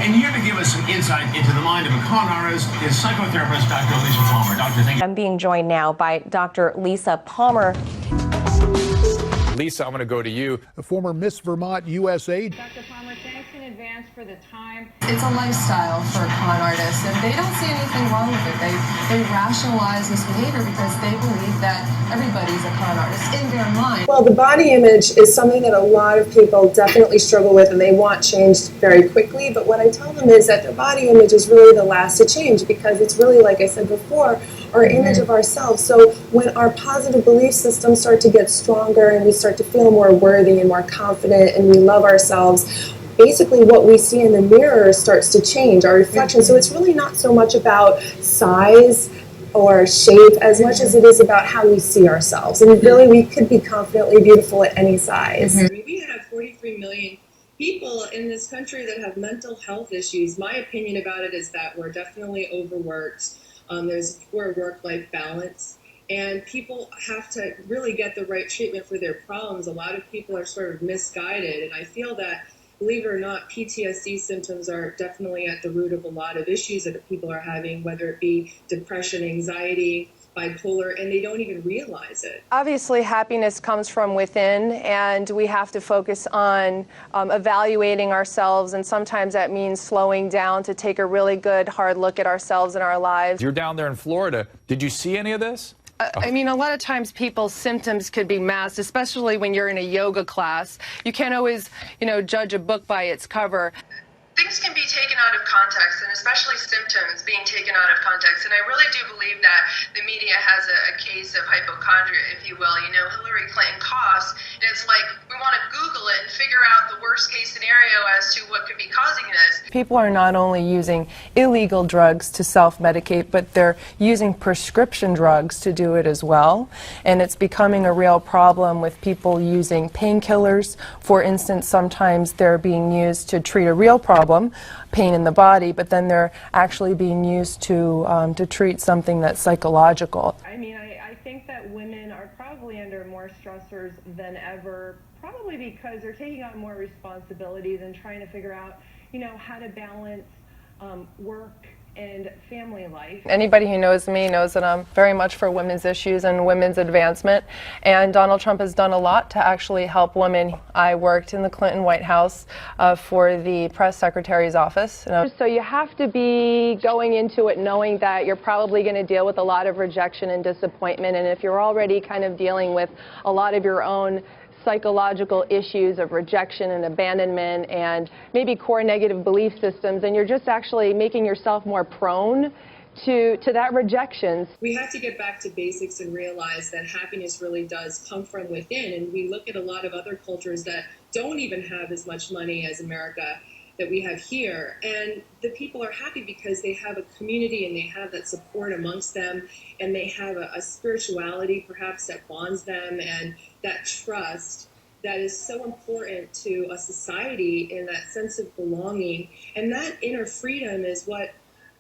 And here to give us some insight into the mind of a con artist is psychotherapist Dr. Lisa Palmer. Doctor, thank you. I'm being joined now by Dr. Lisa Palmer. Lisa, I'm going to go to you. A former Miss Vermont USA. Dr. Palmer, thanks in advance for the time. It's a lifestyle for con artists, and they don't see anything wrong with it. They rationalize this behavior because they believe that everybody's a con artist in their mind. Well, the body image is something that a lot of people definitely struggle with, and they want changed very quickly. But what I tell them is that their body image is really the last to change, because it's really, like I said before, our image of ourselves. So when our positive belief systems start to get stronger and we start to feel more worthy and more confident and we love ourselves, basically what we see in the mirror starts to change, our reflection. So it's really not so much about size or shape as much as it is about how we see ourselves. And really, we could be confidently beautiful at any size. We have 43 million people in this country that have mental health issues. My opinion about it is that we're definitely overworked. There's poor work-life balance, and people have to really get the right treatment for their problems. A lot of people are sort of misguided, and I feel that, believe it or not, PTSD symptoms are definitely at the root of a lot of issues that people are having, whether it be depression, anxiety, bipolar, and they don't even realize it. Obviously, happiness comes from within, and we have to focus on evaluating ourselves, and sometimes that means slowing down to take a really good, hard look at ourselves and our lives. You're down there in Florida. Did you see any of this? I mean, a lot of times people's symptoms could be masked, especially when you're in a yoga class. You can't always, judge a book by its cover. Things can be taken out of context, and especially symptoms being taken out of context. And I really do believe that the media has a case of hypochondria, if you will. Hillary Clinton coughs, and it's like we want to Google it and figure out the worst case scenario as to what could be causing this. People are not only using illegal drugs to self-medicate, but they're using prescription drugs to do it as well. And it's becoming a real problem with people using painkillers. For instance, sometimes they're being used to treat a real problem, pain in the body, but then they're actually being used to treat something that's psychological. I mean, I think that women are probably under more stressors than ever, probably because they're taking on more responsibilities and trying to figure out, how to balance work and family life. Anybody who knows me knows that I'm very much for women's issues and women's advancement, and Donald Trump has done a lot to actually help women. I worked in the Clinton White House for the press secretary's office. So you have to be going into it knowing that you're probably going to deal with a lot of rejection and disappointment, and if you're already kind of dealing with a lot of your own psychological issues of rejection and abandonment and maybe core negative belief systems, and you're just actually making yourself more prone to that rejection. We have to get back to basics and realize that happiness really does come from within, and we look at a lot of other cultures that don't even have as much money as America that we have here, and the people are happy because they have a community and they have that support amongst them, and they have a spirituality perhaps that bonds them, and that trust that is so important to a society, and that sense of belonging. And that inner freedom is what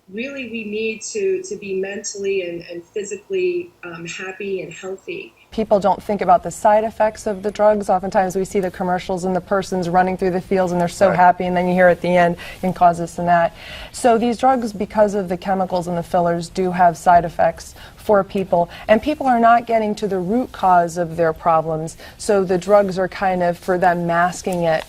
really we need to be mentally and physically happy and healthy. People don't think about the side effects of the drugs. Oftentimes we see the commercials and the person's running through the fields and they're so happy, and then you hear at the end it can cause this and that. So these drugs, because of the chemicals and the fillers, do have side effects for people, and people are not getting to the root cause of their problems, so the drugs are kind of, for them, masking it.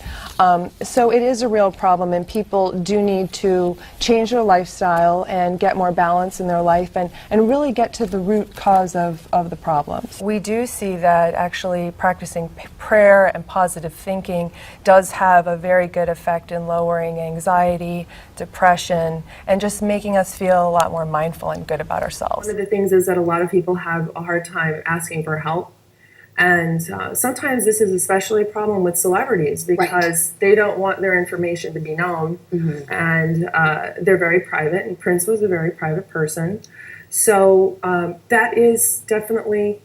So it is a real problem, and people do need to change their lifestyle and get more balance in their life and really get to the root cause of the problems. We do see that actually practicing prayer and positive thinking does have a very good effect in lowering anxiety, depression, and just making us feel a lot more mindful and good about ourselves. One of the things is that a lot of people have a hard time asking for help. And sometimes this is especially a problem with celebrities because they don't want their information to be known. And they're very private, and Prince was a very private person. So that is definitely,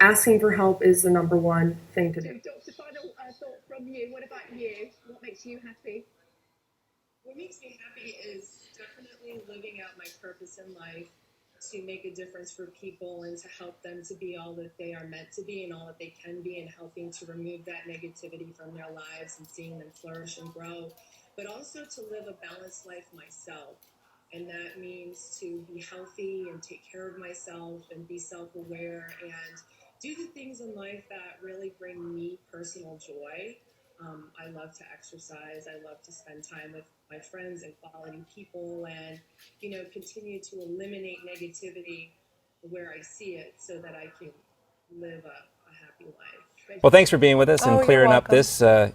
asking for help is the number one thing to do. Dr. Final thought from you. What about you? What makes you happy? What makes me happy is definitely living out my purpose in life, to make a difference for people and to help them to be all that they are meant to be and all that they can be, and helping to remove that negativity from their lives and seeing them flourish and grow. but also to live a balanced life myself. And that means to be healthy and take care of myself and be self-aware and do the things in life that really bring me personal joy. I love to exercise. I love to spend time with my friends and quality people and, continue to eliminate negativity where I see it so that I can live a happy life. Well, thanks for being with us and you're clearing up welcome. this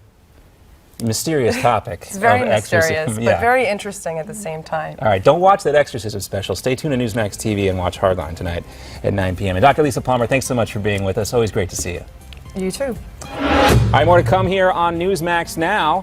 mysterious topic. It's very of mysterious, exorcism. but very interesting at the same time. All right, don't watch that exorcism special. Stay tuned to Newsmax TV and watch Hardline tonight at 9 p.m. And Dr. Lisa Palmer, thanks so much for being with us. Always great to see you. You too. All right, more to come here on Newsmax Now.